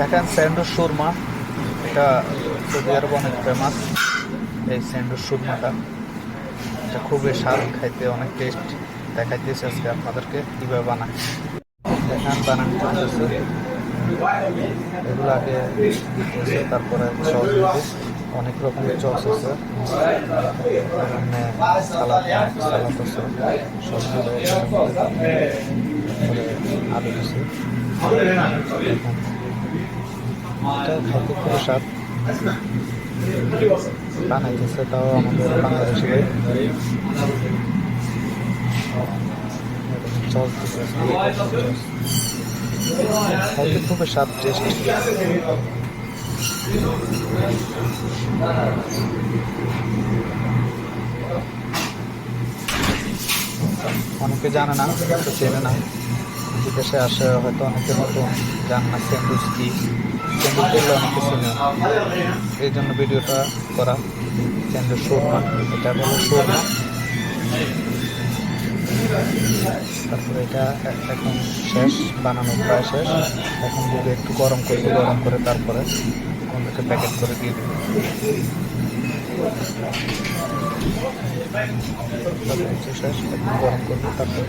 দেখেন স্যান্ডুর সুরমা, এটা সৌদি আরব অনেক ফেমাস। এই স্যান্ডুর সুরমাটা এটা খুবই স্বাদ, খাইতে অনেক টেস্ট। দেখাইতেছি আজকে আপনাদেরকে কীভাবে বানায়। দেখেন বানানো চলতেছে, এগুলো আগে দিতেছে, তারপরে চস দিতে। অনেক রকমের চস আছে, এখানে সালাদ সালাদ আছে, সবগুলো তারপরে আলু দিছে। এটা খাইতে খুব স্বাদ, বানাইতেছে তাও আমাদের বাংলাদেশি ভাই। চস দিতেছে, খাইতে খুবই স্বাদ, টেস্ট। অনেকে জানে না, তো চেনে না, বিদেশে আসে হয়তো অনেকে নতুন জানে না স্যান্ডউইচ কি। স্যান্ডউইচ করলে অনেকে চেনে, এই জন্য ভিডিওটা করা। স্যান্ডউইচ সুরমা, এটা বলে সুরমা। তারপরে এটা এখন শেষ, বানানো প্রায় শেষ। এখন যদি একটু গরম করবো, গরম করে তারপরে আমাদেরকে প্যাকেট করে দিয়ে দেবে। শেষ, এখন গরম করবো তারপরে